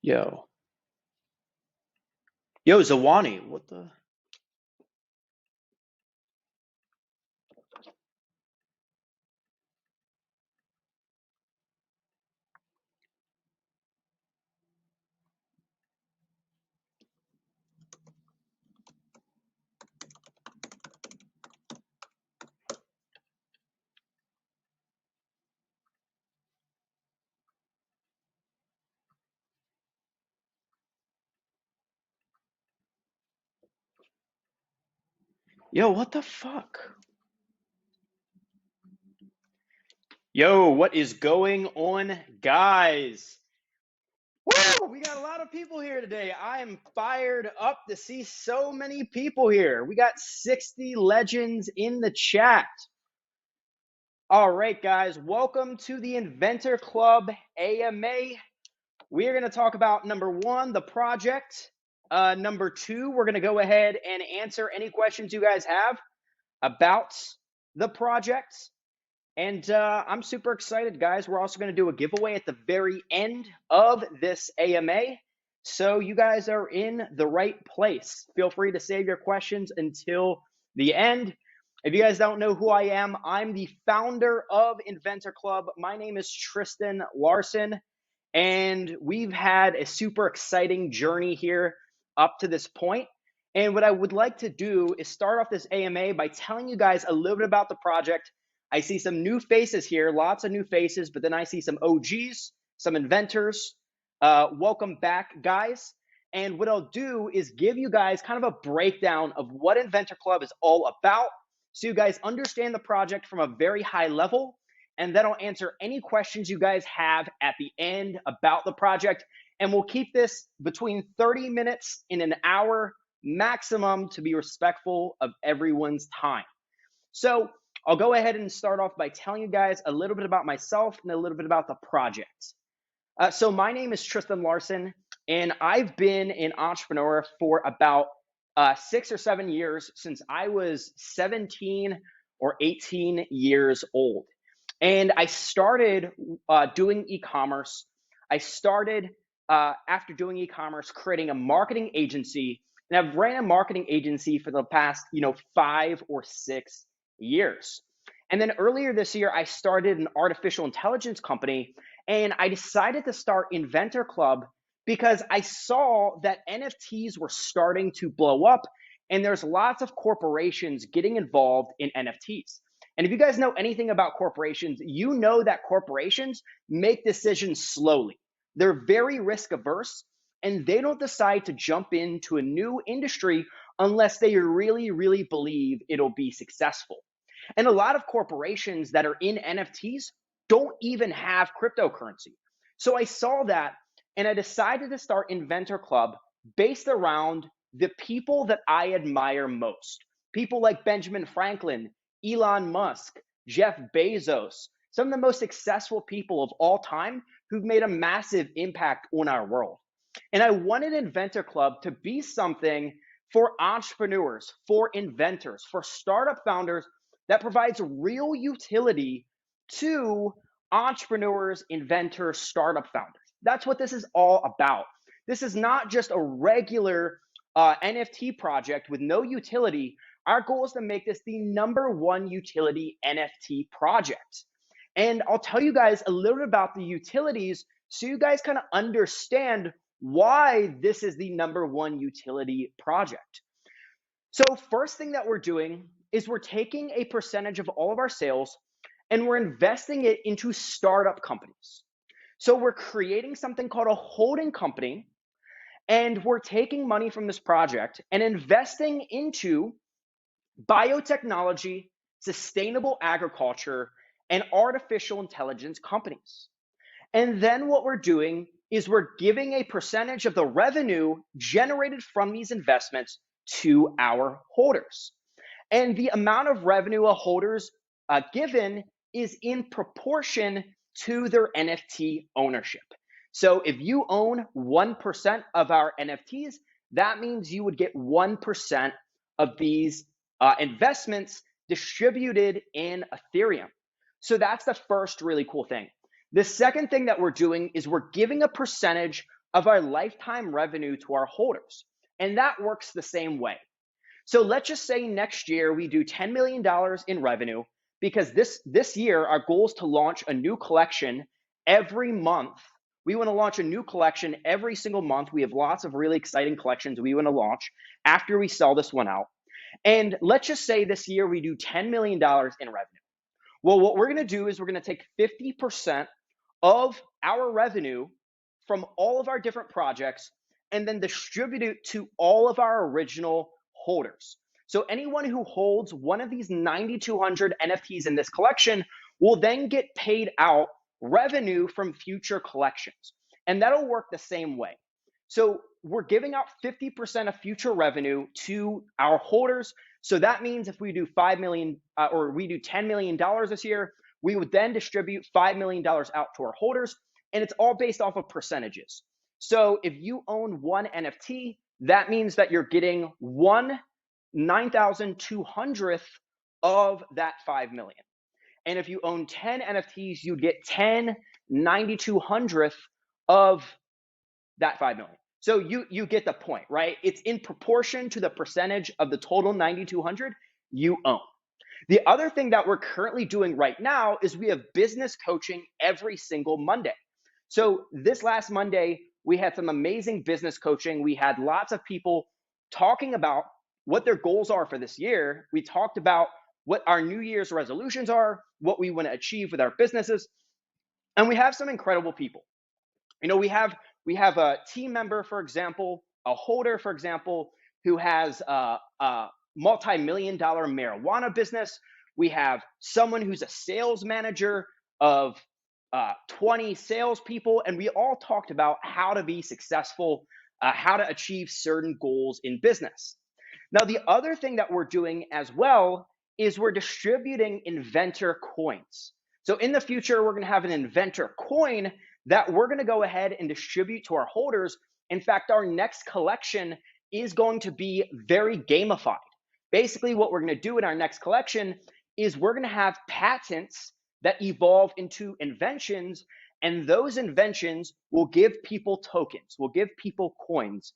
Yo. Yo, Zawani, what the? Yo, what the fuck? Yo, what is going on, guys? Woo! We got a lot of people here today. I am fired up to see so many people here. We got 60 legends in the chat. All right, guys, welcome to the Inventor Club AMA. We are going to talk about number one, the project. Number two, we're going to go ahead and answer any questions you guys have about the project. And I'm super excited, guys. We're also going to do a giveaway at the very end of this AMA. So you guys are in the right place. Feel free to save your questions until the end. If you guys don't know who I am, I'm the founder of Inventor Club. My name is Tristan Larson, and we've had a super exciting journey here up to this point. And what I would like to do is start off this AMA by telling you guys a little bit about the project. I see some new faces here, lots of new faces, but then I see some OGs, some inventors. Welcome back, guys. And what I'll do is give you guys kind of a breakdown of what Inventor Club is all about, so you guys understand the project from a very high level, and then I'll answer any questions you guys have at the end about the project. And we'll keep this between 30 minutes and an hour maximum to be respectful of everyone's time. So I'll go ahead and start off by telling you guys a little bit about myself and a little bit about the project. So my name is Tristan Larson, and I've been an entrepreneur for about 6 or 7 years, since I was 17 or 18 years old. And I started doing e-commerce. I started, after doing e-commerce, creating a marketing agency. And I've ran a marketing agency for the past, 5 or 6 years. And then earlier this year, I started an artificial intelligence company, and I decided to start Inventor Club because I saw that NFTs were starting to blow up, and there's lots of corporations getting involved in NFTs. And if you guys know anything about corporations, you know that corporations make decisions slowly. They're very risk averse, and they don't decide to jump into a new industry unless they really, really believe it'll be successful. And a lot of corporations that are in NFTs don't even have cryptocurrency. So I saw that, and I decided to start Inventor Club based around the people that I admire most. People like Benjamin Franklin, Elon Musk, Jeff Bezos, some of the most successful people of all time who've made a massive impact on our world. And I wanted Inventor Club to be something for entrepreneurs, for inventors, for startup founders that provides real utility to entrepreneurs, inventors, startup founders. That's what this is all about. This is not just a regular NFT project with no utility. Our goal is to make this the #1 utility NFT project. And I'll tell you guys a little bit about the utilities so you guys kind of understand why this is the #1 utility project. So first thing that we're doing is we're taking a percentage of all of our sales and we're investing it into startup companies. So we're creating something called a holding company, and we're taking money from this project and investing into biotechnology, sustainable agriculture, and artificial intelligence companies. And then what we're doing is we're giving a percentage of the revenue generated from these investments to our holders. And the amount of revenue a holders given is in proportion to their NFT ownership. So if you own 1% of our NFTs, that means you would get 1% of these investments distributed in Ethereum. So that's the first really cool thing. The second thing that we're doing is we're giving a percentage of our lifetime revenue to our holders. And that works the same way. So let's just say next year we do $10 million in revenue, because this year our goal is to launch a new collection every month. We want to launch a new collection every single month. We have lots of really exciting collections we want to launch after we sell this one out. And let's just say this year we do $10 million in revenue. Well, what we're going to do is we're going to take 50% of our revenue from all of our different projects and then distribute it to all of our original holders. So anyone who holds one of these 9,200 NFTs in this collection will then get paid out revenue from future collections. And that'll work the same way. So we're giving out 50% of future revenue to our holders. So that means if we do $5 million or we do $10 million this year, we would then distribute $5 million out to our holders, and it's all based off of percentages. So if you own one NFT, that means that you're getting 1/9,200th of that 5 million. And if you own 10 NFTs, you get 10/9200th of that 5 million. So you get the point, right? It's in proportion to the percentage of the total 9,200 you own. The other thing that we're currently doing right now is we have business coaching every single Monday. So this last Monday, we had some amazing business coaching. We had lots of people talking about what their goals are for this year. We talked about what our New Year's resolutions are, what we want to achieve with our businesses. And we have some incredible people. You know, we have a team member, for example, a holder, for example, who has a multi-million-dollar marijuana business. We have someone who's a sales manager of 20 salespeople, and we all talked about how to be successful, how to achieve certain goals in business. Now, the other thing that we're doing as well is we're distributing Inventor coins. So in the future, we're going to have an Inventor coin that we're going to go ahead and distribute to our holders. In fact, our next collection is going to be very gamified. Basically, what we're going to do in our next collection is we're going to have patents that evolve into inventions, and those inventions will give people tokens, will give people coins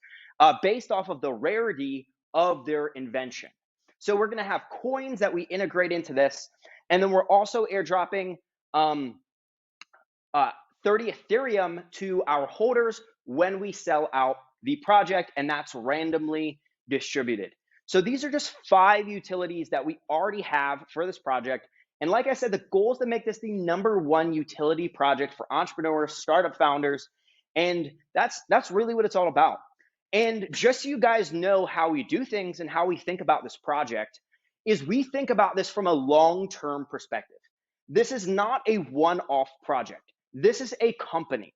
based off of the rarity of their invention. So we're going to have coins that we integrate into this, and then we're also airdropping 30 Ethereum to our holders when we sell out the project, and that's randomly distributed. So these are just 5 utilities that we already have for this project. And like I said, the goal is to make this the #1 utility project for entrepreneurs, startup founders, and that's really what it's all about. And just so you guys know how we do things and how we think about this project, is we think about this from a long-term perspective. This is not a one-off project. This is a company.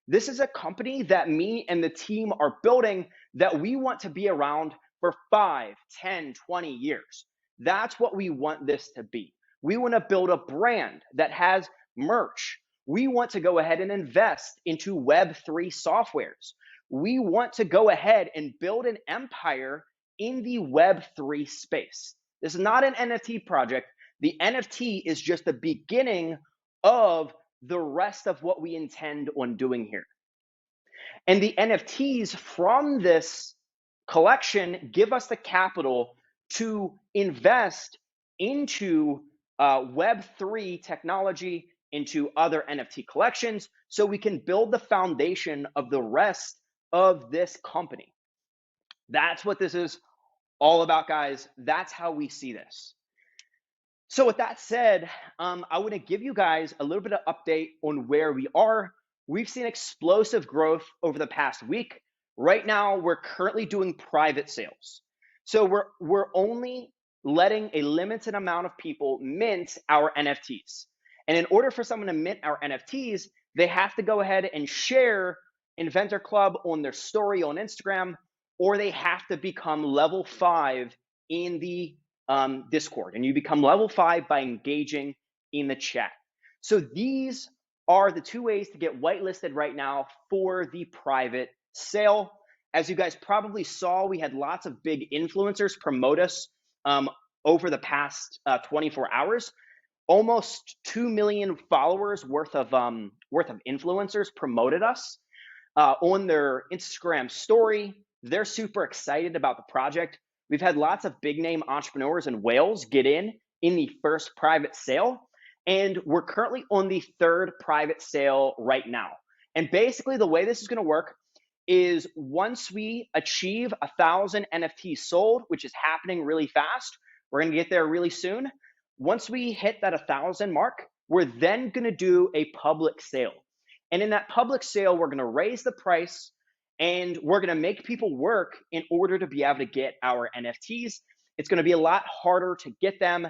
This is a company that me and the team are building that we want to be around for 5, 10, 20 years. That's what we want this to be. We want to build a brand that has merch. We want to go ahead and invest into Web3 softwares. We want to go ahead and build an empire in the Web3 space. This is not an NFT project. The NFT is just the beginning of the rest of what we intend on doing here. And the NFTs from this collection give us the capital to invest into Web3 technology, into other NFT collections, so we can build the foundation of the rest of this company. That's what this is all about, guys. That's how we see this. So with that said, I want to give you guys a little bit of update on where we are. We've seen explosive growth over the past week. Right now, we're currently doing private sales. So we're only letting a limited amount of people mint our NFTs. And in order for someone to mint our NFTs, they have to go ahead and share Inventor Club on their story on Instagram, or they have to become level 5 in the Discord. And you become level 5 by engaging in the chat. So these are the 2 ways to get whitelisted right now for the private sale. As you guys probably saw, we had lots of big influencers promote us over the past 24 hours. Almost 2 million followers worth of influencers promoted us. on their Instagram story. They're super excited about the project. We've had lots of big name entrepreneurs and whales get in the first private sale. And we're currently on the third private sale right now. And basically the way this is going to work is once we achieve 1,000 NFTs sold, which is happening really fast, we're going to get there really soon. Once we hit that 1,000 mark, we're then going to do a public sale. And in that public sale, we're going to raise the price and we're going to make people work in order to be able to get our NFTs. It's going to be a lot harder to get them.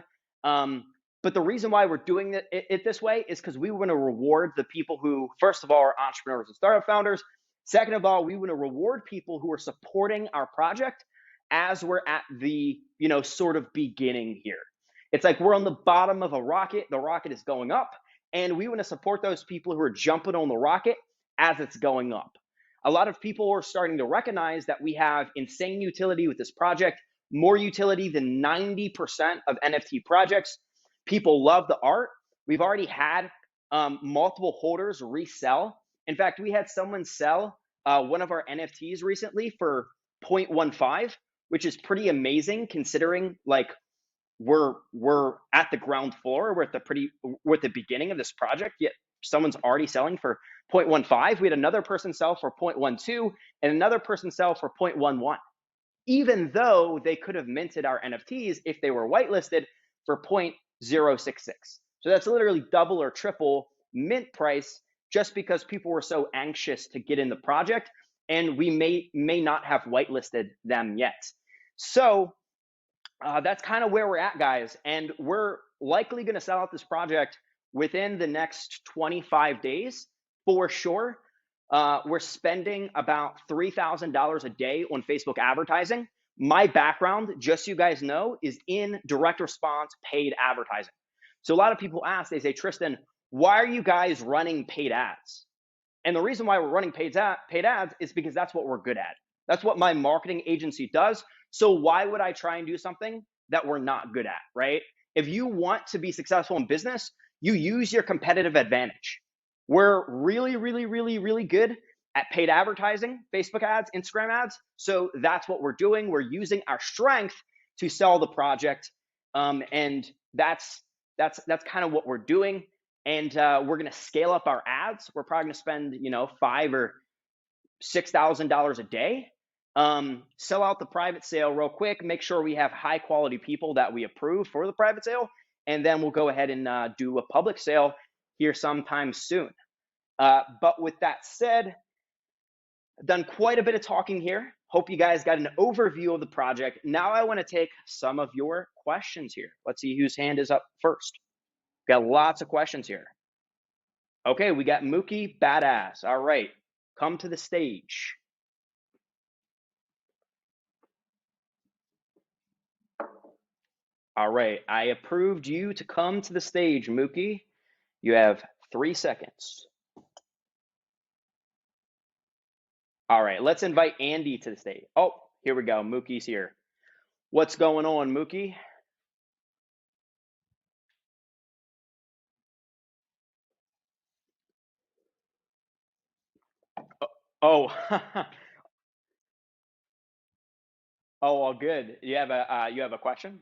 But the reason why we're doing it this way is because we want to reward the people who, first of all, are entrepreneurs and startup founders. Second of all, we want to reward people who are supporting our project as we're at the, sort of beginning here. It's like we're on the bottom of a rocket. The rocket is going up, and we want to support those people who are jumping on the rocket as it's going up. A lot of people are starting to recognize that we have insane utility with this project, more utility than 90% of NFT projects. People love the art. We've already had multiple holders resell. In fact, we had someone sell one of our NFTs recently for 0.15, which is pretty amazing considering like we're at the ground floor. We're at the beginning of this project, yet someone's already selling for 0.15. We had another person sell for 0.12 and another person sell for 0.11, even though they could have minted our NFTs if they were whitelisted for 0.066. So that's literally double or triple mint price just because people were so anxious to get in the project, and we may not have whitelisted them yet. So that's kind of where we're at, guys. And we're likely going to sell out this project within the next 25 days for sure. We're spending about $3,000 a day on Facebook advertising. My background, just so you guys know, is in direct response paid advertising. So a lot of people ask, they say, Tristan, why are you guys running paid ads? And the reason why we're running paid ads is because that's what we're good at. That's what my marketing agency does. So why would I try and do something that we're not good at, right? If you want to be successful in business, you use your competitive advantage. We're really, really, really, really good at paid advertising, Facebook ads, Instagram ads. So that's what we're doing. We're using our strength to sell the project. And that's kind of what we're doing. And we're going to scale up our ads. We're probably going to spend, $5,000 or $6,000 a day. Sell out the private sale real quick. Make sure we have high quality people that we approve for the private sale. And then we'll go ahead and do a public sale here sometime soon. But with that said, I've done quite a bit of talking here. Hope you guys got an overview of the project. Now I want to take some of your questions here. Let's see whose hand is up first. Got lots of questions here. Okay, we got Mookie Badass. All right, come to the stage. All right, I approved you to come to the stage, Mookie. You have 3 seconds. All right, let's invite Andy to the stage. Oh, here we go. Mookie's here. What's going on, Mookie? Oh, oh, all good. You have a question?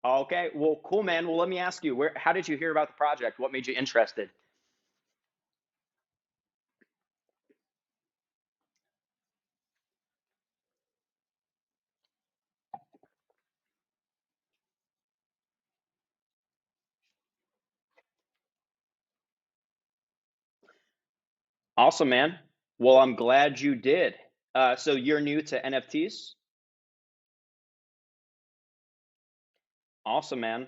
Okay, well, cool, man. Well, let me ask you, how did you hear about the project? What made you interested? Awesome, man. Well, I'm glad you did. So you're new to NFTs? Awesome, man.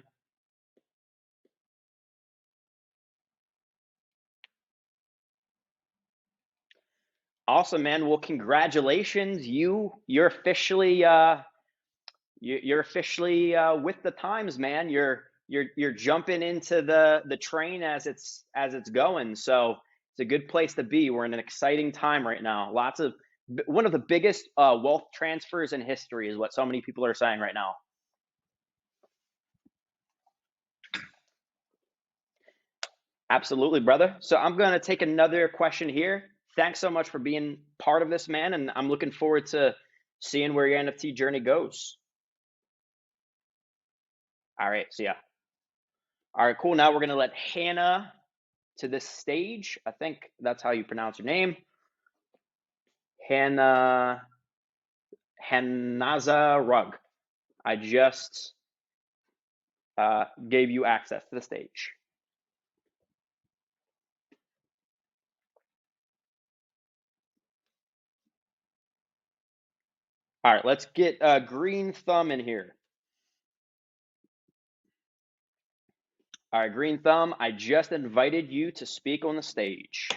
Awesome, man. Well, congratulations. You're officially you're officially with the times, man. You're jumping into the train as it's going. So it's a good place to be. We're in an exciting time right now. One of the biggest wealth transfers in history is what so many people are saying right now. Absolutely, brother. So I'm going to take another question here. Thanks so much for being part of this, man, and I'm looking forward to seeing where your NFT journey goes. All right, see ya. All right, cool. Now we're going to let Hannah to this stage. I think that's how you pronounce your name. Hannah Hanaza Rug. I just gave you access to the stage. All right, let's get Green Thumb in here. All right, Green Thumb, I just invited you to speak on the stage.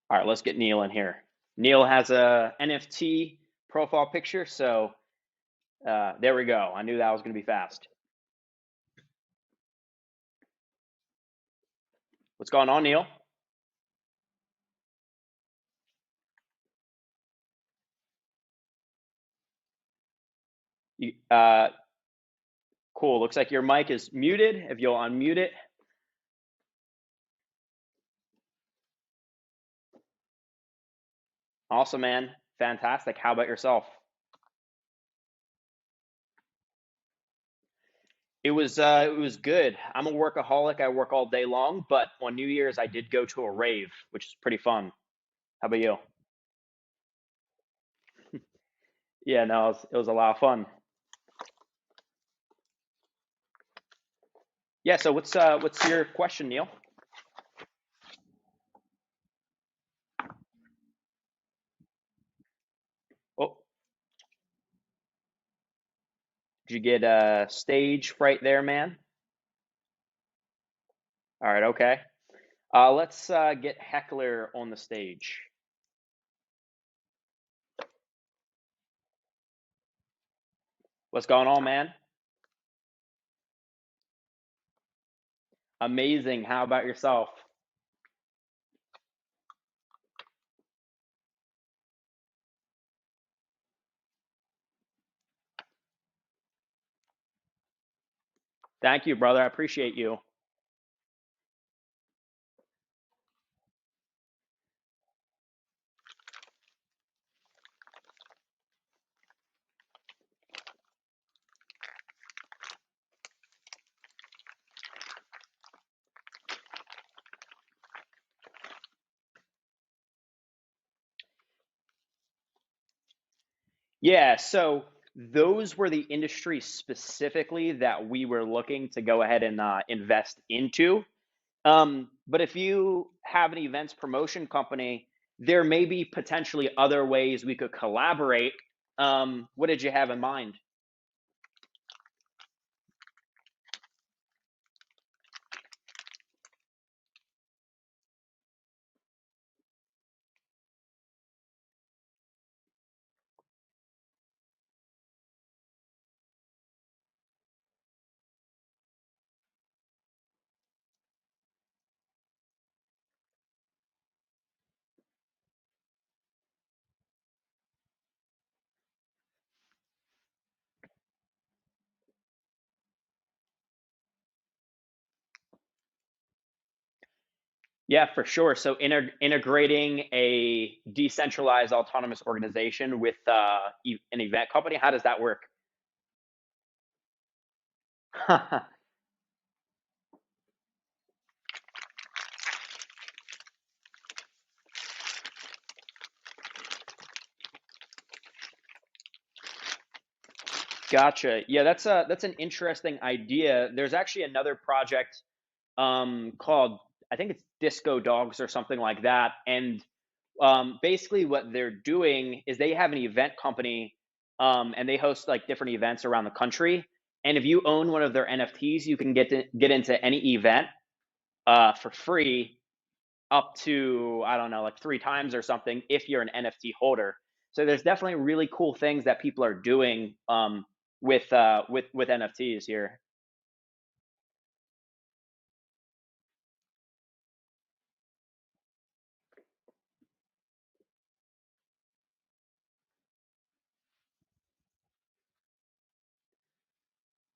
All right, let's get Neil in here. Neil has a NFT profile picture, so there we go. I knew that was going to be fast. What's going on, Neil? You, cool. Looks like your mic is muted. If you'll unmute it. Awesome, man. Fantastic. How about yourself? It was good. I'm a workaholic. I work all day long, but on New Year's I did go to a rave, which is pretty fun. How about you? Yeah, no, it was a lot of fun. Yeah, so what's your question, Neil? Oh, did you get stage fright there, man? All right, okay. Let's get Heckler on the stage. What's going on, man? Amazing. How about yourself? Thank you, brother. I appreciate you. Yeah, so those were the industries specifically that we were looking to go ahead and invest into. But if you have an events promotion company, there may be potentially other ways we could collaborate. What did you have in mind? Yeah, for sure. So integrating a decentralized autonomous organization with an event company, how does that work? Gotcha. Yeah, that's an interesting idea. There's actually another project called, I think it's Disco Dogs or something like that, and basically what they're doing is they have an event company, and they host like different events around the country. And if you own one of their NFTs, you can get into any event for free up to, I don't know, like 3 times or something if you're an NFT holder. So there's definitely really cool things that people are doing with NFTs here.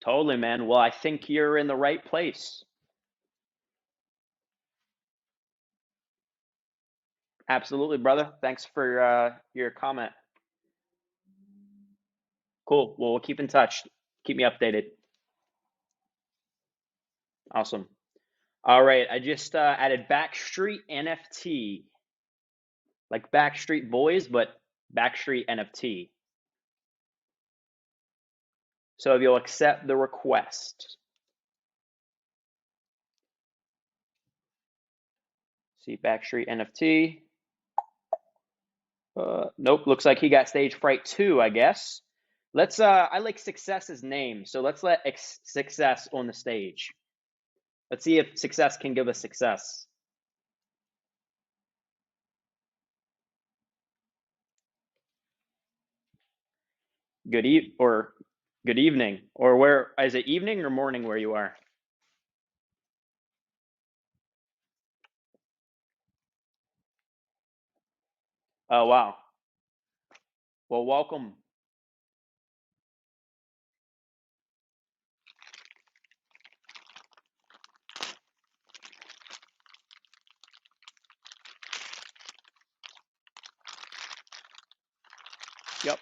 Totally, man. Well, I think you're in the right place. Absolutely, brother. Thanks for your comment. Cool. Well, we'll keep in touch. Keep me updated. Awesome. All right. I just added Backstreet NFT, like Backstreet Boys, but Backstreet NFT. So if you'll accept the request, see Backstreet NFT. Nope. Looks like he got stage fright too, I guess. Let's. I like Success's name, so let's let Success on the stage. Let's see if Success can give us success. Good evening, or where is it? Evening or morning where you are? Oh wow. Well, welcome. Yep.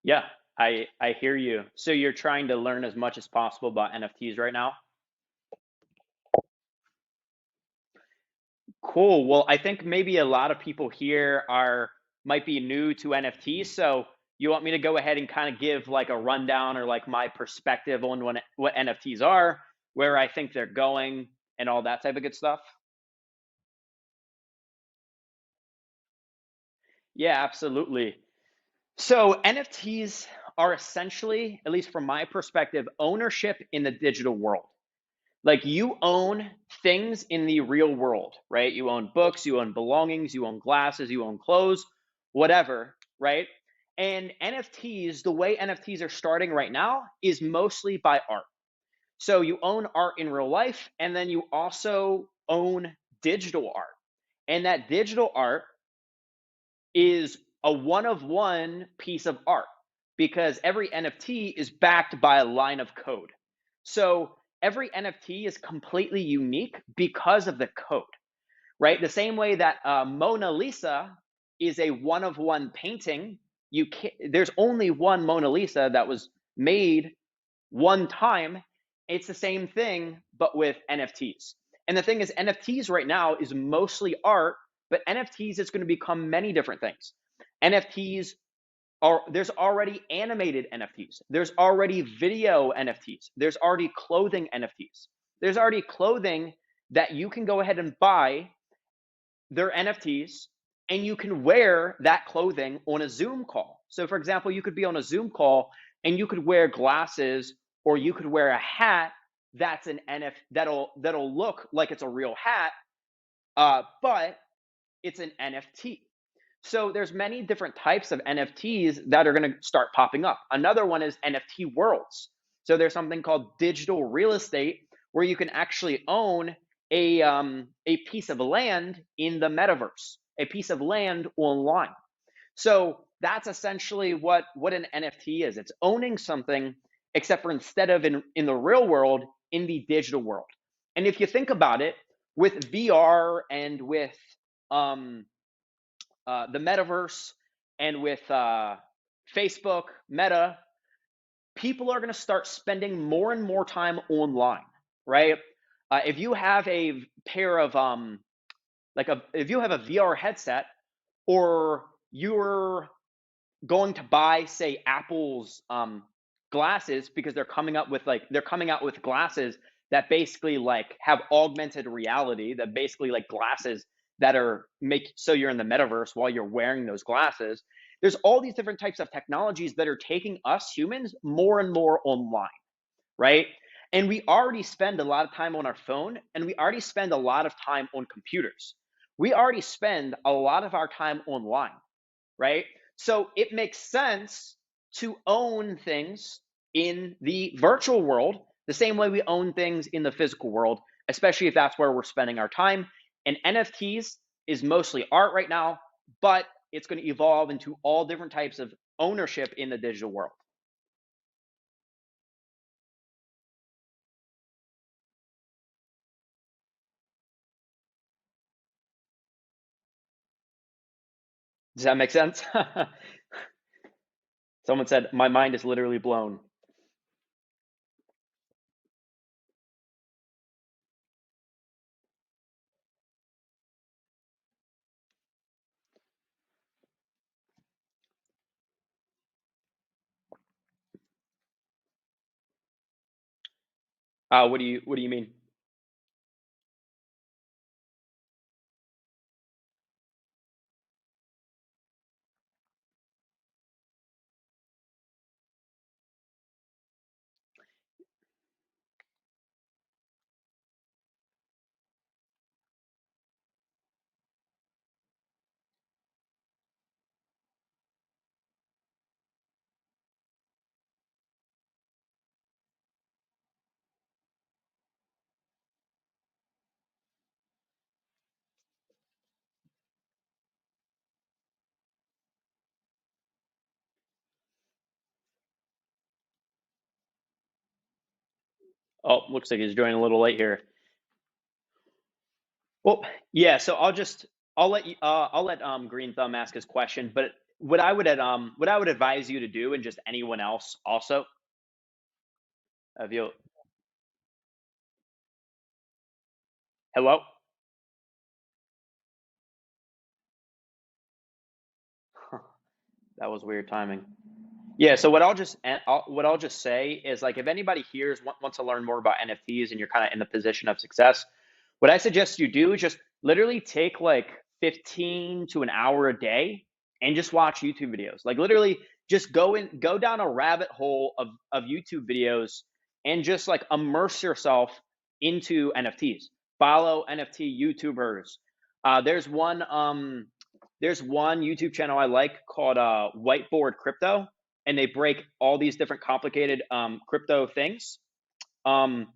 Yeah, I hear you. So you're trying to learn as much as possible about NFTs right now? Cool. Well, I think maybe a lot of people here are might be new to NFTs. So you want me to go ahead and kind of give like a rundown or like my perspective on what NFTs are, where I think they're going, and all that type of good stuff? Yeah, absolutely. So NFTs are essentially, at least from my perspective, ownership in the digital world. Like you own things in the real world, right? You own books, you own belongings, you own glasses, you own clothes, whatever, right? And NFTs, the way NFTs are starting right now is mostly by art. So you own art in real life, and then you also own digital art. And that digital art is a one of one piece of art because every NFT is backed by a line of code. So every NFT is completely unique because of the code, right? The same way that Mona Lisa is a one of one painting, there's only one Mona Lisa that was made one time. It's the same thing, but with NFTs. And the thing is, NFTs right now is mostly art, but NFTs is going to become many different things. NFTs there's already animated NFTs. There's already video NFTs. There's already clothing NFTs. There's already clothing that you can go ahead and buy their NFTs, and you can wear that clothing on a Zoom call. So for example, you could be on a Zoom call and you could wear glasses or you could wear a hat that's an NFT that'll look like it's a real hat, but it's an NFT. So there's many different types of NFTs that are going to start popping up. Another one is NFT worlds. So there's something called digital real estate where you can actually own a piece of land in the metaverse, a piece of land online. So that's essentially what an NFT is. It's owning something, except for instead of in the real world, in the digital world. And if you think about it, with VR and with um, the metaverse and with Facebook, Meta, people are going to start spending more and more time online, right? If you have a pair of if you have a VR headset, or you're going to buy, say, Apple's glasses because they're coming out with glasses that basically like have augmented reality, that basically like glasses that are make so you're in the metaverse while you're wearing those glasses. There's all these different types of technologies that are taking us humans more and more online, right? And we already spend a lot of time on our phone, and we already spend a lot of time on computers. We already spend a lot of our time online, right? So it makes sense to own things in the virtual world the same way we own things in the physical world, especially if that's where we're spending our time. And NFTs is mostly art right now, but it's going to evolve into all different types of ownership in the digital world. Does that make sense? Someone said, my mind is literally blown. What do you mean? Oh, looks like he's joining a little late here. Well, yeah, so I'll let Green Thumb ask his question, but what I would advise you to do, and just anyone else also, if you hello, that was weird timing. Yeah, so what I'll just say is, like, if anybody here wants to learn more about NFTs and you're kind of in the position of success, what I suggest you do is just literally take like 15 to an hour a day and just watch YouTube videos. Like, literally just go down a rabbit hole of YouTube videos and just like immerse yourself into NFTs. Follow NFT YouTubers. There's one YouTube channel I like called Whiteboard Crypto, and they break all these different complicated crypto things um,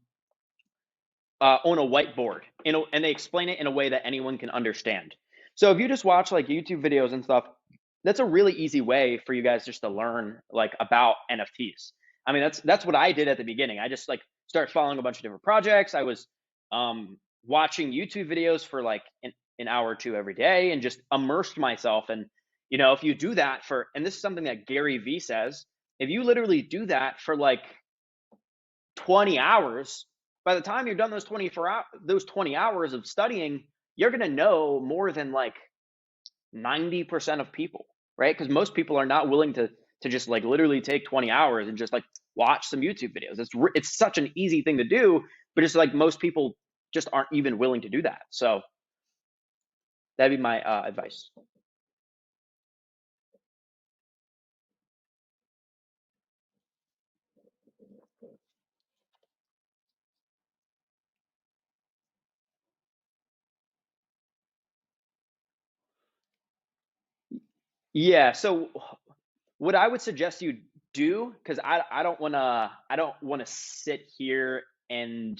on a whiteboard, and they explain it in a way that anyone can understand. So if you just watch like YouTube videos and stuff, that's a really easy way for you guys just to learn like about NFTs. I mean, that's what I did at the beginning. I just like started following a bunch of different projects. I was watching YouTube videos for like an hour or two every day, and just immersed myself. And if you do that for, and this is something that Gary Vee says, if you literally do that for like 20 hours, by the time you're done those 20 hours of studying, you're going to know more than like 90% of people, right? Because most people are not willing to just like literally take 20 hours and just like watch some YouTube videos. It's such an easy thing to do, but it's like most people just aren't even willing to do that. So that'd be my advice. Yeah. So what I would suggest you do, because I don't wanna sit here and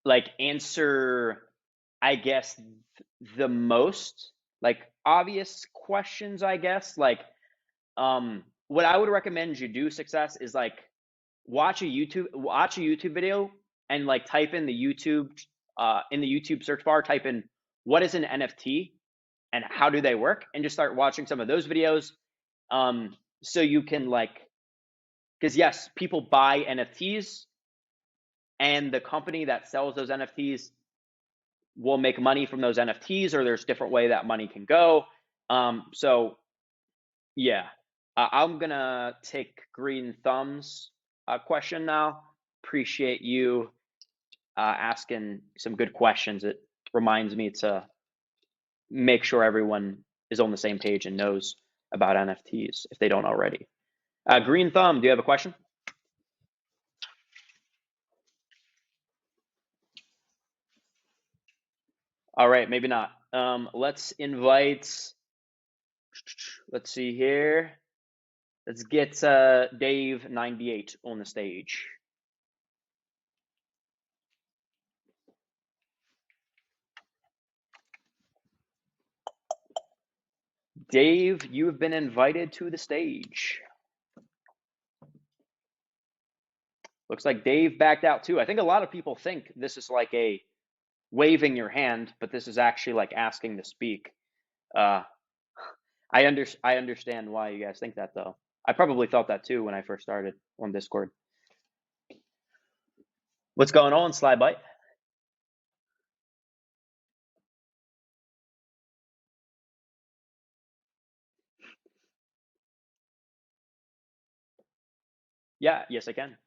like answer, I guess, the most like obvious questions, I guess. Like, what I would recommend you do success is like watch a YouTube video, and like type in the YouTube search bar, type in what is an NFT and how do they work, and just start watching some of those videos. So you can like, because yes, people buy NFTs, and the company that sells those NFTs will make money from those NFTs, or there's different way that money can go. So yeah, I'm gonna take Green Thumb's question now. Appreciate you asking some good questions. It reminds me to make sure everyone is on the same page and knows about NFTs if they don't already. Green Thumb, do you have a question? All right, maybe not. Let's invite, let's see here. Let's get Dave98 on the stage. Dave, you have been invited to the stage. Looks like Dave backed out too. I think a lot of people think this is like a waving your hand, but this is actually like asking to speak. Uh, I understand why you guys think that though. I probably felt that too when I first started on Discord. What's going on, Sly Bite? Yeah, yes, I can.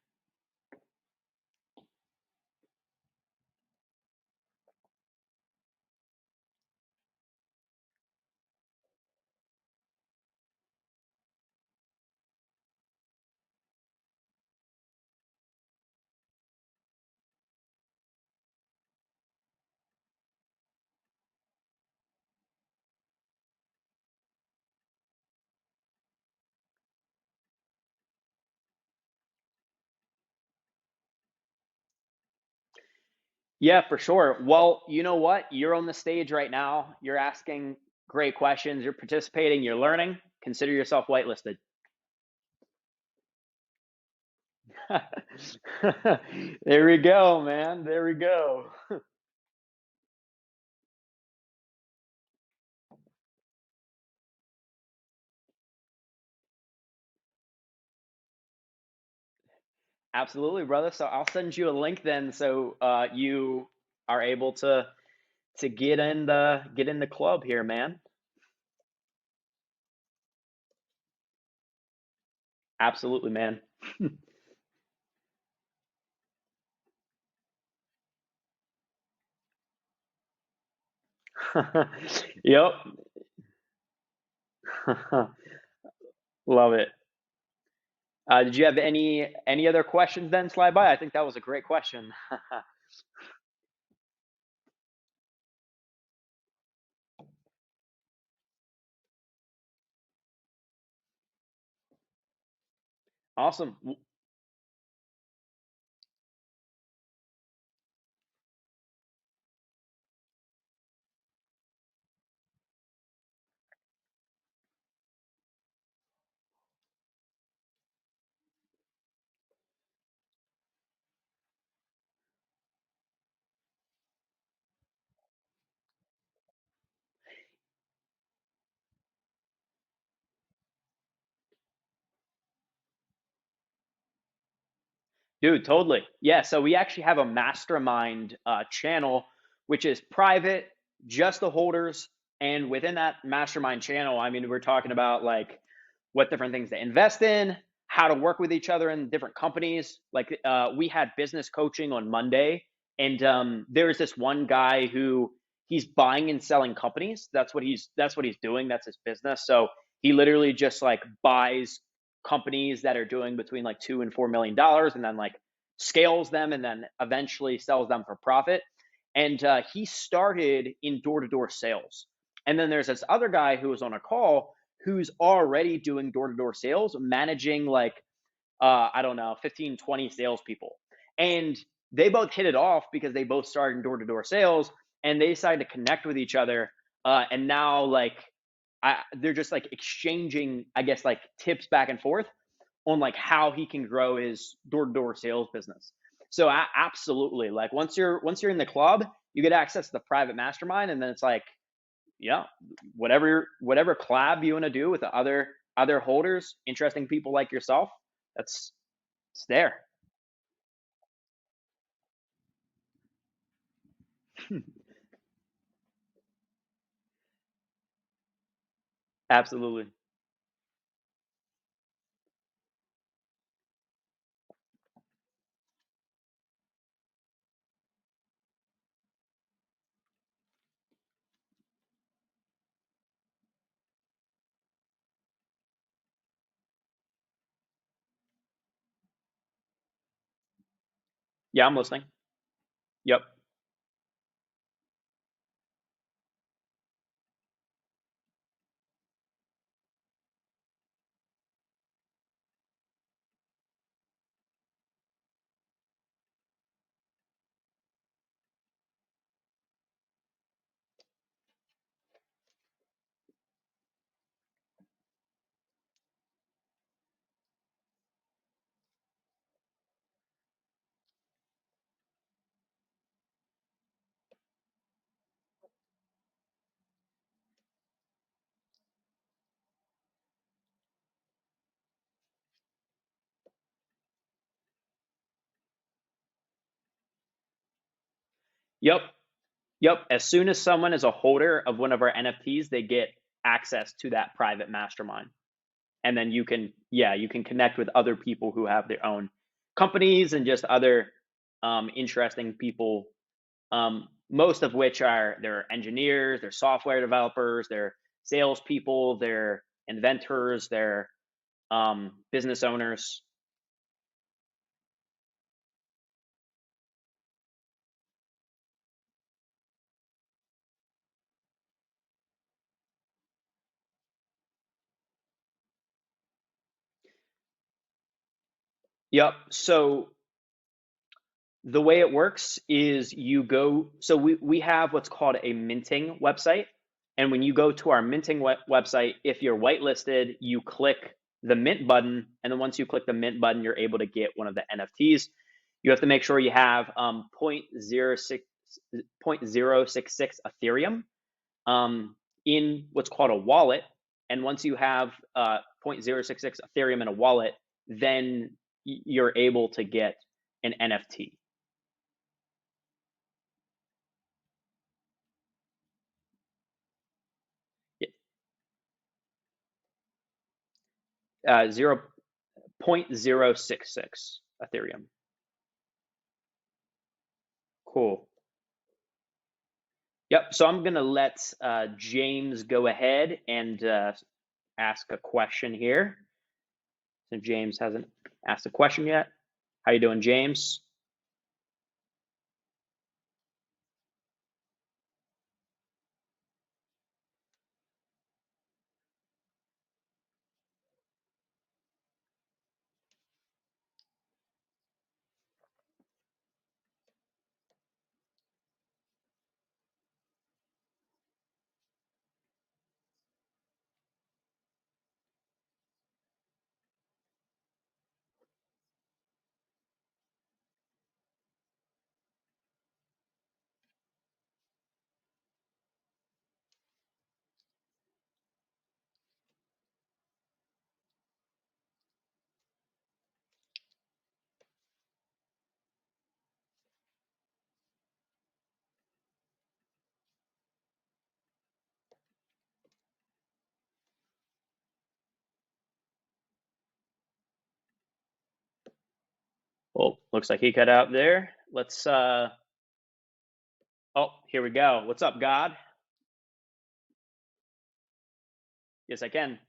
Yeah, for sure. Well, you know what? You're on the stage right now. You're asking great questions. You're participating. You're learning. Consider yourself whitelisted. There we go, man. There we go. Absolutely, brother. So I'll send you a link then, so you are able to get in the club here, man. Absolutely, man. Yep. Love it. Did you have any other questions then, Slide By? I think that was a great question. Awesome. Dude, totally. Yeah, so we actually have a mastermind channel, which is private, just the holders. And within that mastermind channel, I mean, we're talking about like what different things to invest in, how to work with each other in different companies. Like we had business coaching on Monday, and there's this one guy who he's buying and selling companies. That's what he's doing. That's his business. So he literally just like buys companies that are doing between like $2 and $4 million, and then like scales them and then eventually sells them for profit. And he started in door-to-door sales. And then there's this other guy who was on a call who's already doing door-to-door sales, managing like I don't know, 15, 20 salespeople. And they both hit it off because they both started in door-to-door sales, and they decided to connect with each other. And now like they're just like exchanging, I guess, like tips back and forth on like how he can grow his door-to-door sales business. So absolutely, like once you're in the club, you get access to the private mastermind, and then it's like, yeah, whatever collab you want to do with the other holders, interesting people like yourself, that's it's there. Absolutely. Yeah, I'm listening. Yep. Yep. Yep. As soon as someone is a holder of one of our NFTs, they get access to that private mastermind. And then you can, yeah, you can connect with other people who have their own companies and just other interesting people, most of which are they're engineers, they're software developers, they're salespeople, they're inventors, they're business owners. Yep. So the way it works is you go, so we have what's called a minting website. And when you go to our minting website, if you're whitelisted, you click the mint button. And then once you click the mint button, you're able to get one of the NFTs. You have to make sure you have 0.066 Ethereum in what's called a wallet. And once you have 0.066 Ethereum in a wallet, then you're able to get an NFT. 0.066 Ethereum. Cool. Yep. So I'm gonna let James go ahead and ask a question here. So James hasn't asked a question yet. How you doing, James? Well, looks like he cut out there. Let's oh, here we go. What's up, God? Yes, I can.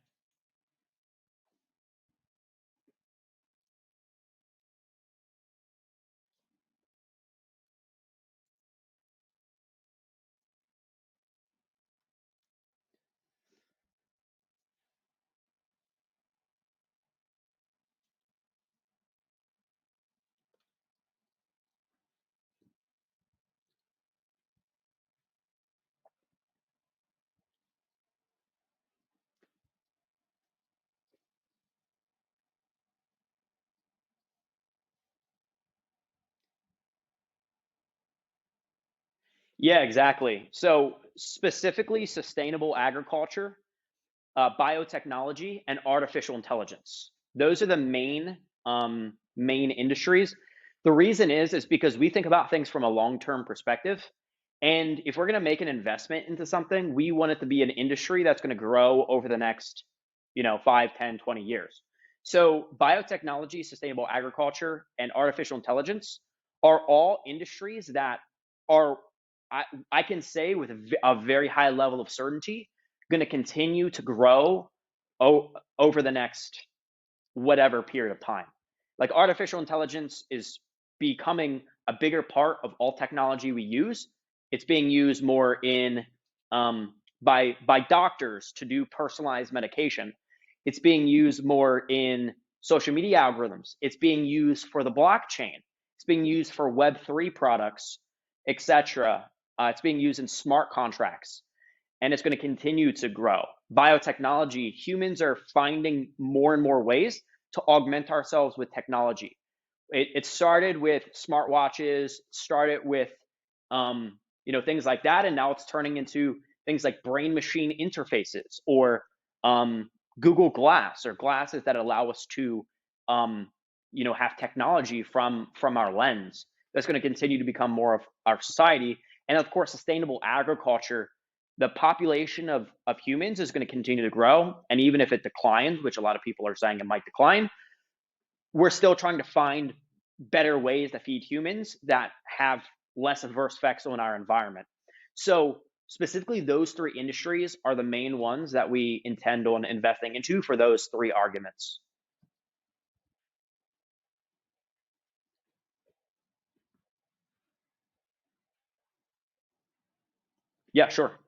Yeah, exactly. So specifically sustainable agriculture, biotechnology, and artificial intelligence. Those are the main industries. The reason is because we think about things from a long-term perspective. And if we're going to make an investment into something, we want it to be an industry that's going to grow over the next, 5, 10, 20 years. So biotechnology, sustainable agriculture, and artificial intelligence are all industries that are, I, I can say with a very high level of certainty, going to continue to grow over the next whatever period of time. Like artificial intelligence is becoming a bigger part of all technology we use. It's being used more in by doctors to do personalized medication. It's being used more in social media algorithms. It's being used for the blockchain. It's being used for Web3 products, etc. It's being used in smart contracts, and it's going to continue to grow. Biotechnology, humans are finding more and more ways to augment ourselves with technology. It started with smartwatches, started with things like that, and now it's turning into things like brain machine interfaces, or Google Glass, or glasses that allow us to have technology from our lens. That's going to continue to become more of our society. And of course, sustainable agriculture. The population of humans is going to continue to grow, and even if it declines, which a lot of people are saying it might decline, we're still trying to find better ways to feed humans that have less adverse effects on our environment. So specifically, those three industries are the main ones that we intend on investing into for those three arguments. Yeah, sure.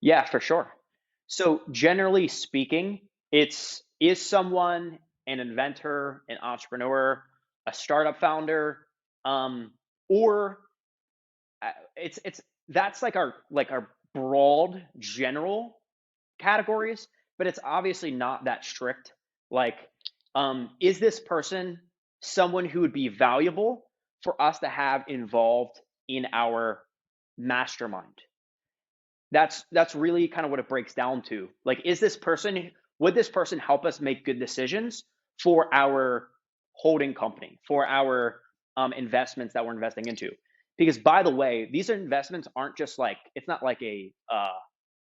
Yeah, for sure. So generally speaking, it's is someone an inventor, an entrepreneur, a startup founder, or it's that's like our broad general categories, but it's obviously not that strict. Like, is this person someone who would be valuable for us to have involved in our mastermind? That's really kind of what it breaks down to. Like, would this person help us make good decisions for our holding company, for our investments that we're investing into? Because, by the way, these investments aren't just like, it's not like a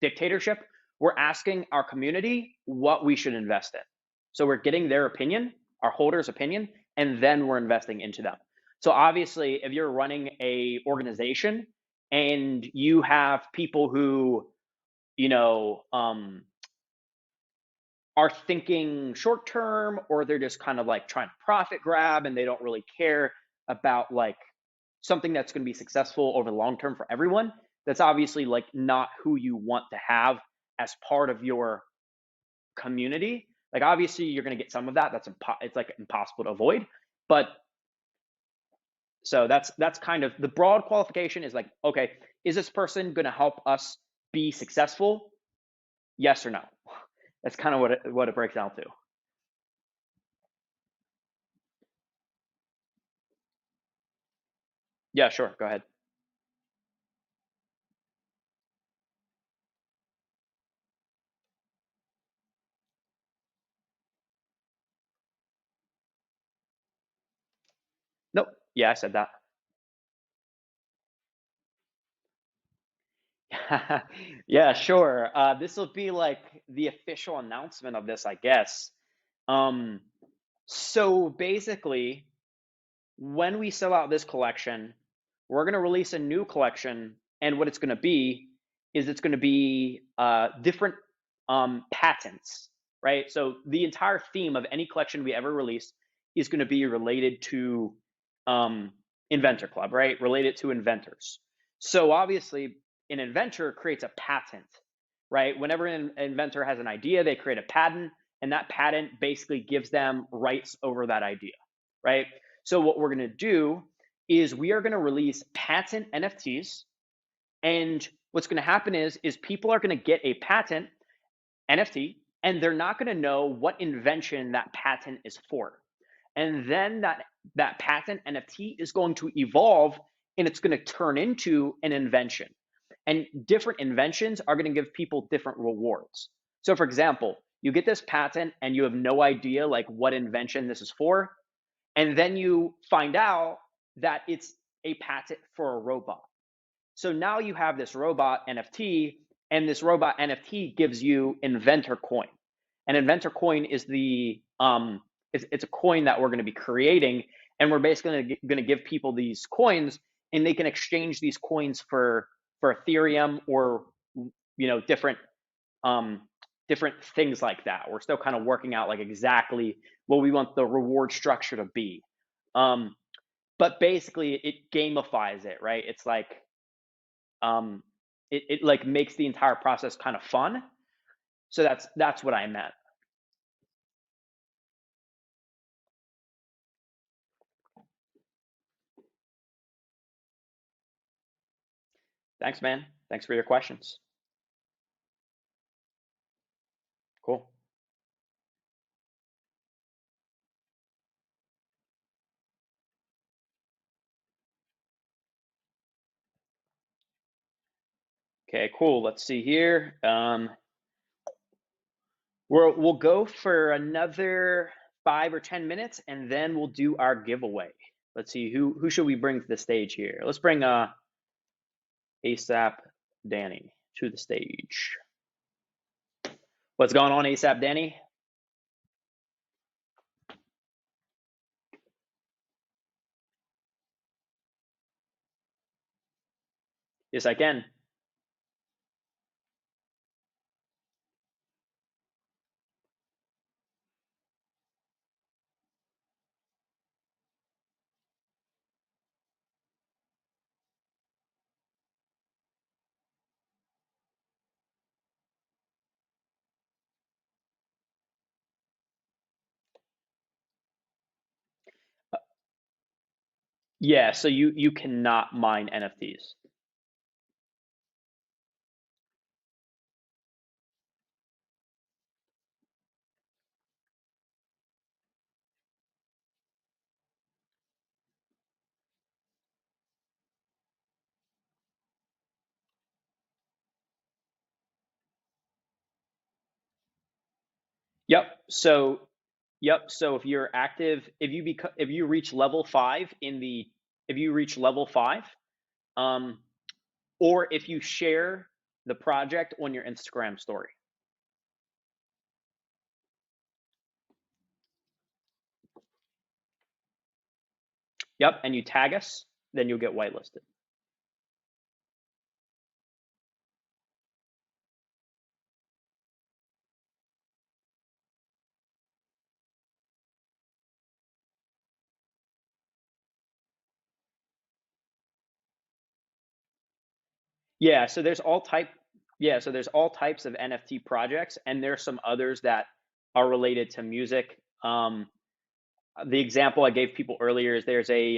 dictatorship. We're asking our community what we should invest in. So we're getting their opinion, our holders' opinion, and then we're investing into them. So obviously, if you're running a organization and you have people who you know are thinking short term, or they're just kind of like trying to profit grab, and they don't really care about like something that's going to be successful over the long term for everyone, that's obviously like not who you want to have as part of your community. Like, obviously you're going to get some of that. It's like impossible to avoid. But so that's kind of the broad qualification, is like, okay, is this person going to help us be successful? Yes or no? That's kind of what it breaks down to. Yeah, sure. Go ahead. Nope. Yeah, I said that. Yeah, sure. This will be like the official announcement of this, I guess. Um, so basically, when we sell out this collection, we're going to release a new collection, and what it's going to be is it's going to be different patents, right? So the entire theme of any collection we ever release is going to be related to um, Inventor Club, right? Related to inventors. So obviously, an inventor creates a patent, right? Whenever an inventor has an idea, they create a patent, and that patent basically gives them rights over that idea, right? So what we're going to do is we are going to release patent NFTs, and what's going to happen is people are going to get a patent NFT, and they're not going to know what invention that patent is for. And then that patent NFT is going to evolve, and it's going to turn into an invention. And different inventions are going to give people different rewards. So for example, you get this patent and you have no idea like what invention this is for, and then you find out that it's a patent for a robot. So now you have this robot NFT, and this robot NFT gives you Inventor Coin. And Inventor Coin is it's a coin that we're going to be creating, and we're basically going to give people these coins, and they can exchange these coins for Ethereum or different um, different things like that. We're still kind of working out like exactly what we want the reward structure to be. Um, but basically it gamifies it, right? It's like it like makes the entire process kind of fun. So that's what I meant. Thanks, man. Thanks for your questions. Cool. Okay, cool. Let's see here. We'll go for another 5 or 10 minutes, and then we'll do our giveaway. Let's see who should we bring to the stage here. Let's bring ASAP Danny to the stage. What's going on, ASAP Danny? Yes, I can. Yeah, so you cannot mine NFTs. Yep. So if you're active, if you reach level 5 if you reach level 5, um, or if you share the project on your Instagram story. Yep, and you tag us, then you'll get whitelisted. Yeah, so there's all type yeah, so there's all types of NFT projects, and there's some others that are related to music. The example I gave people earlier is there's an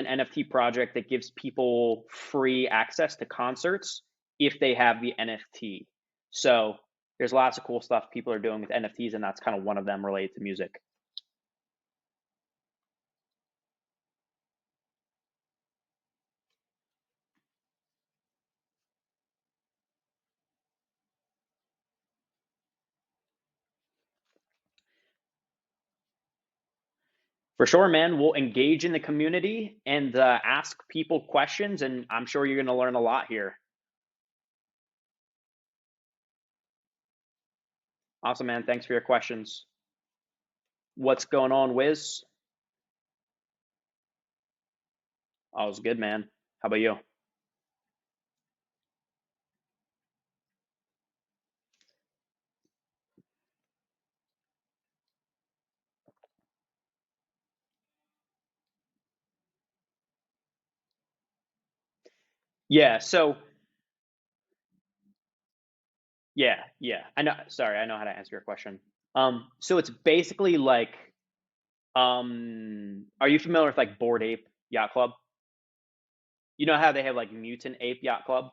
NFT project that gives people free access to concerts if they have the NFT. So there's lots of cool stuff people are doing with NFTs, and that's kind of one of them related to music. For sure, man. We'll engage in the community and ask people questions, and I'm sure you're going to learn a lot here. Awesome, man. Thanks for your questions. What's going on, Wiz? Oh, it was good, man. How about you? Yeah, so yeah. I know, sorry, I know how to answer your question. So it's basically like, are you familiar with like Bored Ape Yacht Club? You know how they have like Mutant Ape Yacht Club?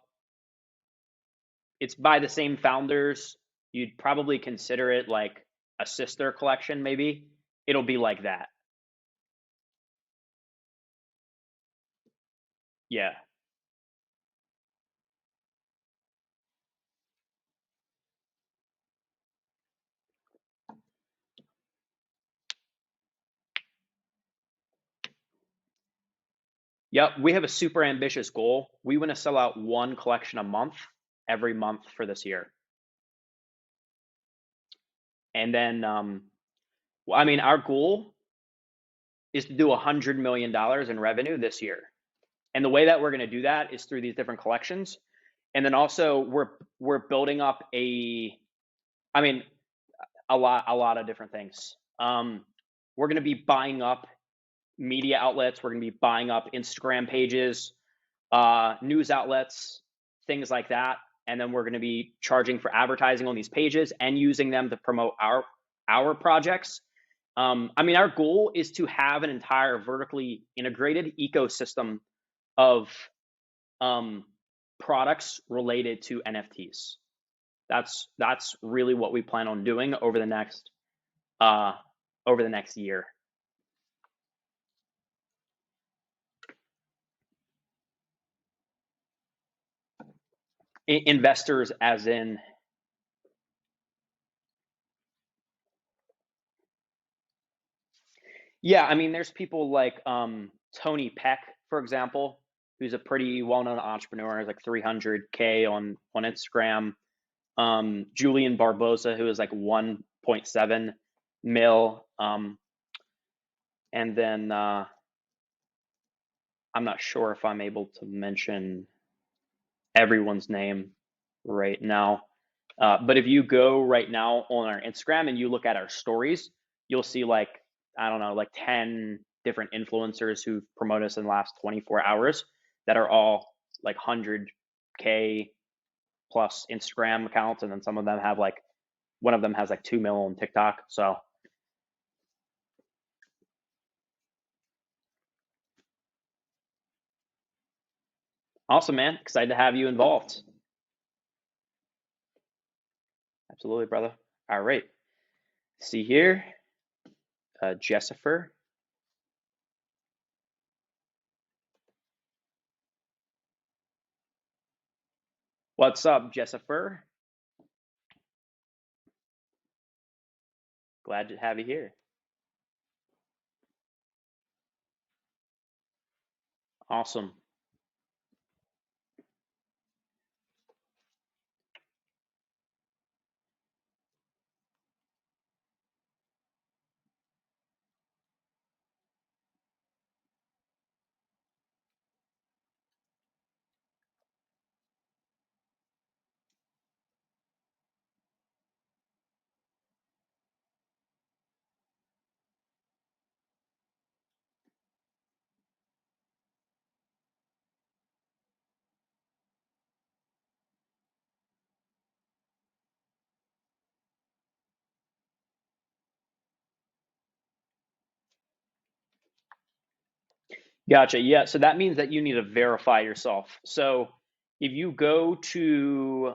It's by the same founders. You'd probably consider it like a sister collection, maybe. It'll be like that. Yeah. Yep. We have a super ambitious goal. We want to sell out one collection a month, every month for this year. And then Well, I mean, our goal is to do $100 million in revenue this year. And the way that we're going to do that is through these different collections. And then also we're building up I mean, a lot of different things. We're going to be buying up media outlets. We're going to be buying up Instagram pages, news outlets, things like that. And then we're going to be charging for advertising on these pages and using them to promote our projects. I mean, our goal is to have an entire vertically integrated ecosystem of products related to NFTs. That's really what we plan on doing uh, over the next year. Investors, as in, yeah, I mean, there's people like Tony Peck, for example, who's a pretty well-known entrepreneur, has like 300K on Instagram. Julian Barbosa, who is like 1.7 mil. And then I'm not sure if I'm able to mention everyone's name right now. But if you go right now on our Instagram and you look at our stories, you'll see like, I don't know, like 10 different influencers who've promoted us in the last 24 hours that are all like 100K plus Instagram accounts. And then some of them have like, one of them has like 2 mil on TikTok. So awesome, man. Excited to have you involved. Absolutely, brother. All right. See here, Jessifer. What's up, Jessifer? Glad to have you here. Awesome. Gotcha. Yeah. So that means that you need to verify yourself. So if you go to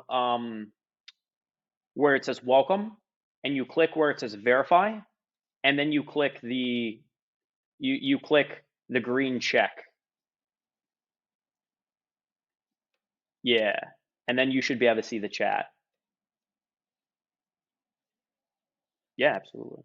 where it says welcome and you click where it says verify, and then you click the green check. Yeah. And then you should be able to see the chat. Yeah, absolutely.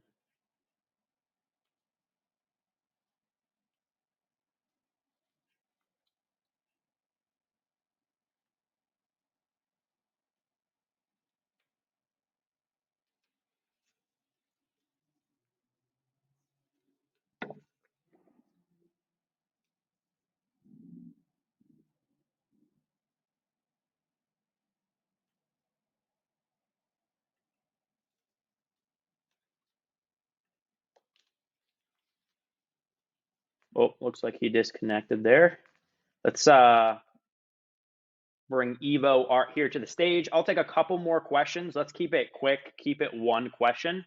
Oh, looks like he disconnected there. Let's bring Evo Art here to the stage. I'll take a couple more questions. Let's keep it quick. Keep it one question.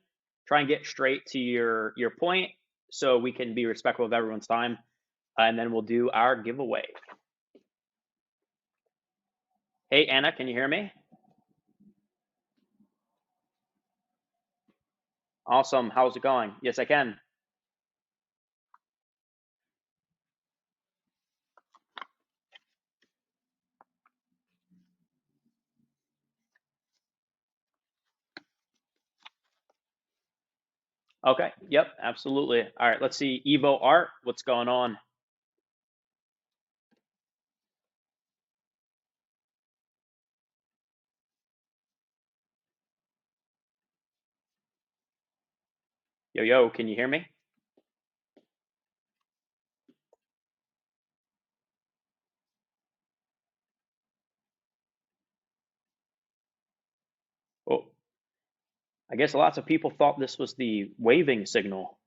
Try and get straight to your point so we can be respectful of everyone's time. And then we'll do our giveaway. Hey, Anna, can you hear me? Awesome. How's it going? Yes, I can. Okay. Yep, absolutely. All right, let's see. Evo Art, what's going on? Yo, can you hear me? Oh, I guess lots of people thought this was the waving signal.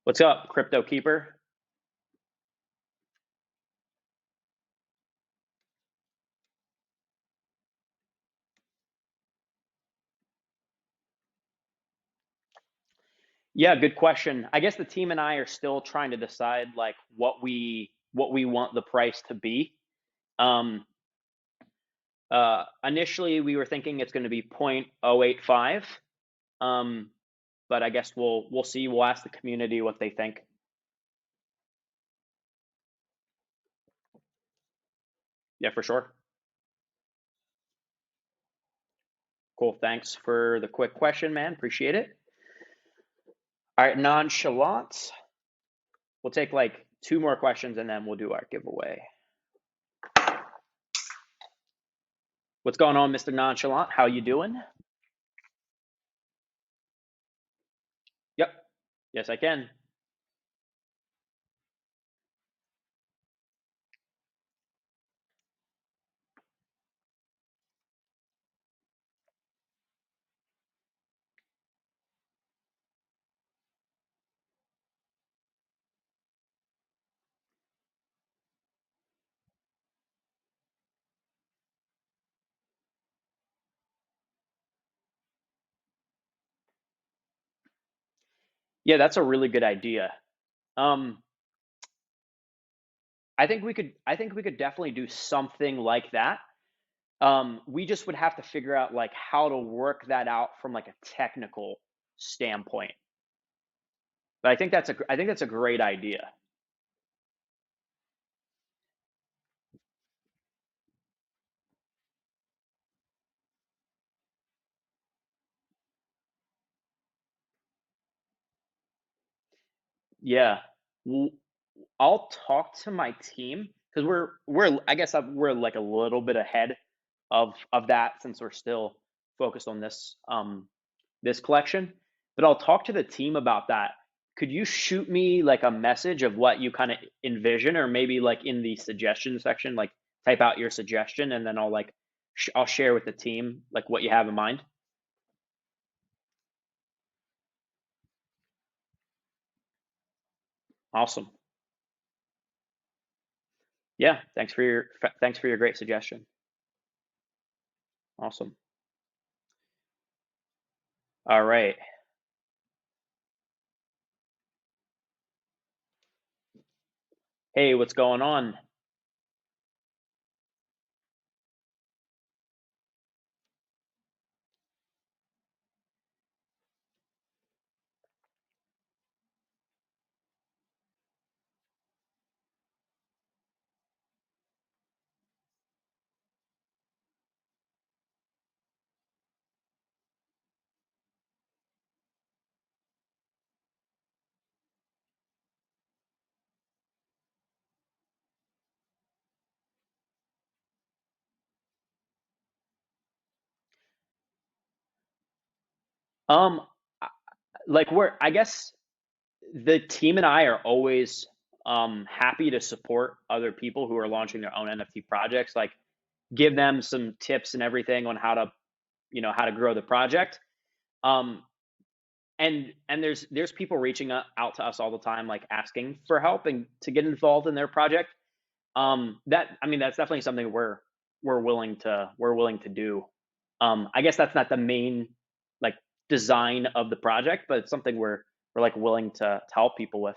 What's up, Crypto Keeper? Yeah, good question. I guess the team and I are still trying to decide like what we want the price to be. Um, Initially we were thinking it's going to be 0.085. Um, but I guess we'll see. We'll ask the community what they think. Yeah, for sure. Cool. Thanks for the quick question, man. Appreciate it. All right, nonchalant. We'll take like two more questions and then we'll do our giveaway. What's going on, Mr. Nonchalant? How you doing? Yep. Yes, I can. Yeah, that's a really good idea. Um, I think we could definitely do something like that. We just would have to figure out like how to work that out from like a technical standpoint. But I think that's a great idea. Yeah. Well, I'll talk to my team because we're I guess we're like a little bit ahead of that since we're still focused on this collection. But I'll talk to the team about that. Could you shoot me like a message of what you kind of envision, or maybe like in the suggestion section, like type out your suggestion, and then I'll like I'll share with the team like what you have in mind. Awesome. Yeah. Thanks for your great suggestion. Awesome. All right. Hey, what's going on? Um, like I guess the team and I are always happy to support other people who are launching their own NFT projects. Like give them some tips and everything on how to grow the project. Um, and there's people reaching out to us all the time, like asking for help and to get involved in their project. That I mean that's definitely something we're willing to do. I guess that's not the main like design of the project, but it's something we're like willing to help people with.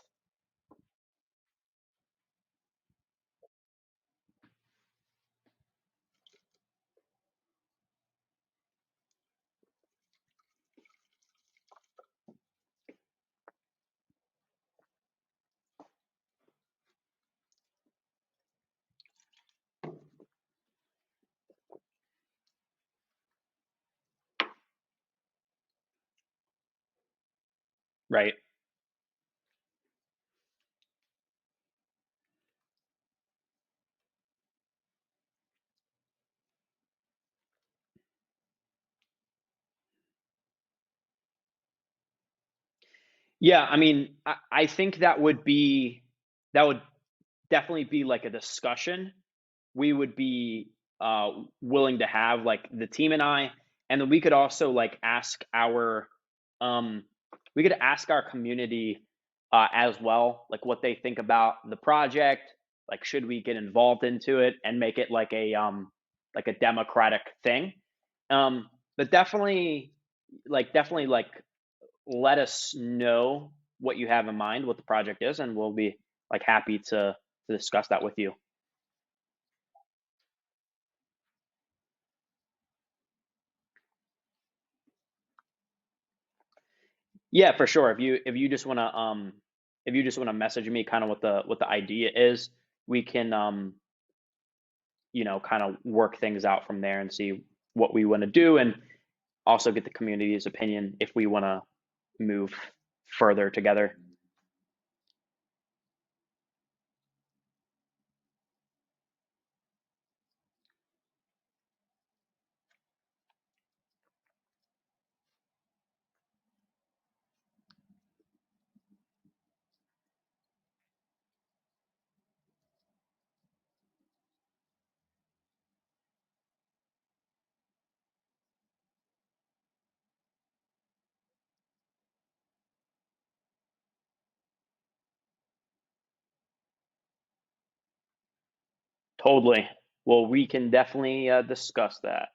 Right. Yeah, I mean, I think that would definitely be like a discussion we would be willing to have, like the team and I, and then we could also like ask our um we could ask our community as well, like what they think about the project, like should we get involved into it and make it like a democratic thing. But definitely like let us know what you have in mind, what the project is, and we'll be like happy to discuss that with you. Yeah, for sure. If you just wanna message me kind of what the idea is, we can kind of work things out from there and see what we want to do, and also get the community's opinion if we want to move further together. Totally. Well, we can definitely discuss that.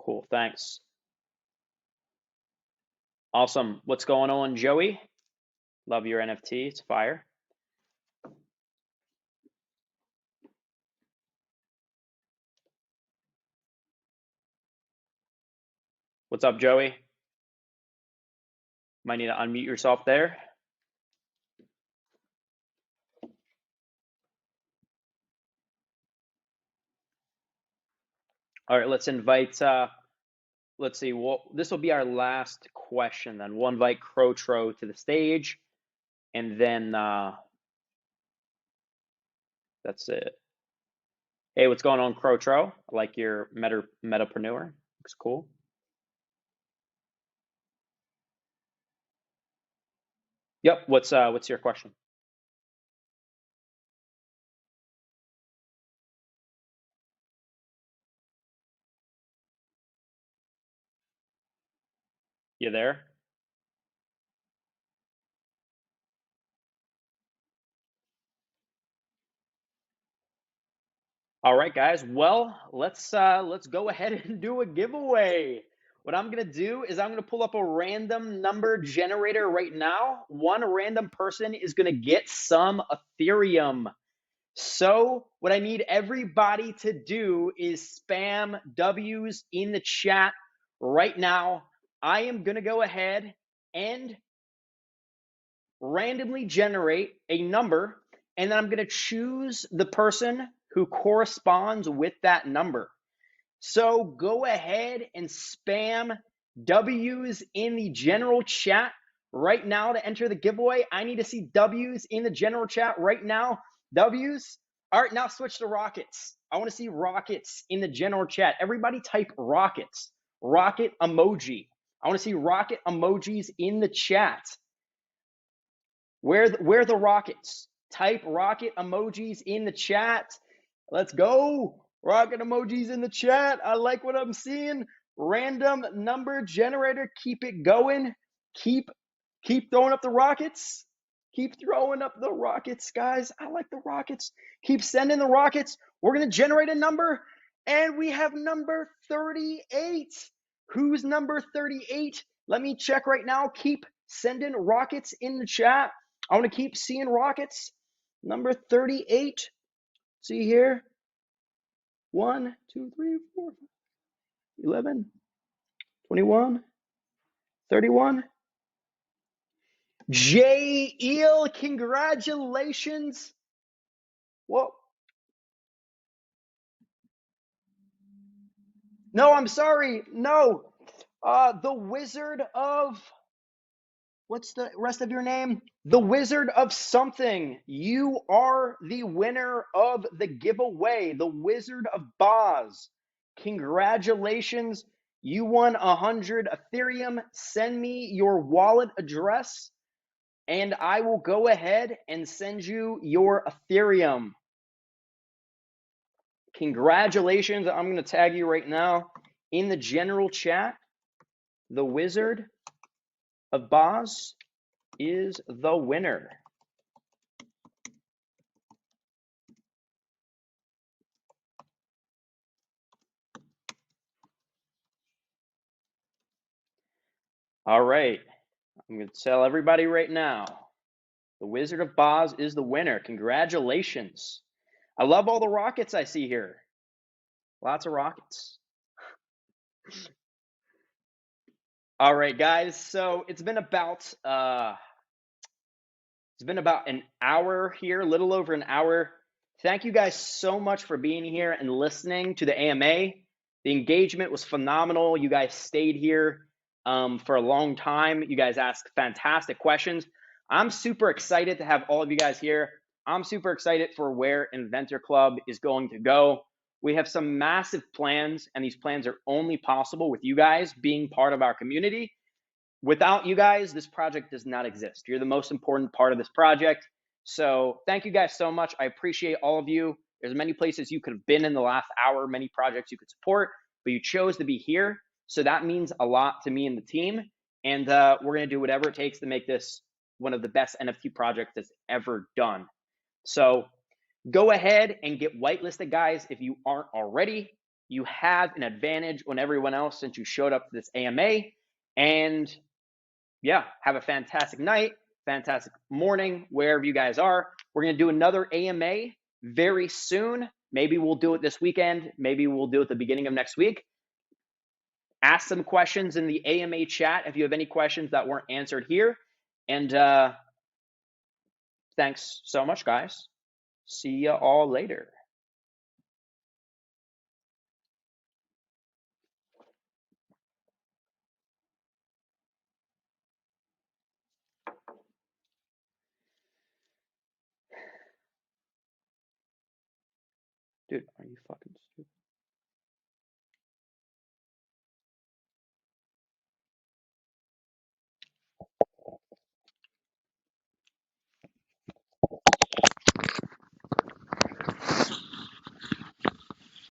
Cool. Thanks. Awesome. What's going on, Joey? Love your NFT. It's fire. What's up, Joey? Might need to unmute yourself there. All right, let's invite let's see. Well, this will be our last question then. We'll invite Crotro to the stage, and then that's it. Hey, what's going on, Crotro? I like your metapreneur. Looks cool. Yep. What's your question? You there? All right, guys. Well, let's go ahead and do a giveaway. What I'm gonna do is I'm gonna pull up a random number generator right now. One random person is gonna get some Ethereum. So what I need everybody to do is spam W's in the chat right now. I am gonna go ahead and randomly generate a number, and then I'm gonna choose the person who corresponds with that number. So go ahead and spam W's in the general chat right now to enter the giveaway. I need to see W's in the general chat right now. W's. All right, now switch to rockets. I want to see rockets in the general chat. Everybody type rockets. Rocket emoji. I want to see rocket emojis in the chat. Where the rockets? Type rocket emojis in the chat. Let's go. Rocket emojis in the chat. I like what I'm seeing. Random number generator. Keep it going. Keep throwing up the rockets. Keep throwing up the rockets, guys. I like the rockets. Keep sending the rockets. We're going to generate a number, and we have number 38. Who's number 38? Let me check right now. Keep sending rockets in the chat. I want to keep seeing rockets. Number 38. See here. 1, 2, 3, 4, 11, 21, 31. J. Eel, congratulations. Whoa. No, I'm sorry. No. The Wizard of, what's the rest of your name? The Wizard of something. You are the winner of the giveaway. The Wizard of Boz. Congratulations. You won 100 Ethereum. Send me your wallet address, and I will go ahead and send you your Ethereum. Congratulations. I'm going to tag you right now in the general chat. The Wizard of Boz is the winner. All right. I'm going to tell everybody right now. The Wizard of Boz is the winner. Congratulations. I love all the rockets I see here. Lots of rockets. All right, guys. So it's been about an hour here, a little over an hour. Thank you guys so much for being here and listening to the AMA. The engagement was phenomenal. You guys stayed here for a long time. You guys asked fantastic questions. I'm super excited to have all of you guys here. I'm super excited for where Inventor Club is going to go. We have some massive plans, and these plans are only possible with you guys being part of our community. Without you guys, this project does not exist. You're the most important part of this project. So thank you guys so much. I appreciate all of you. There's many places you could have been in the last hour, many projects you could support, but you chose to be here. So that means a lot to me and the team. And we're going to do whatever it takes to make this one of the best NFT projects that's ever done. So go ahead and get whitelisted, guys, if you aren't already. You have an advantage on everyone else since you showed up to this AMA. And yeah, have a fantastic night, fantastic morning, wherever you guys are. We're going to do another AMA very soon. Maybe we'll do it this weekend. Maybe we'll do it at the beginning of next week. Ask some questions in the AMA chat if you have any questions that weren't answered here. And thanks so much, guys. See you all later. Dude, are you fucking stupid?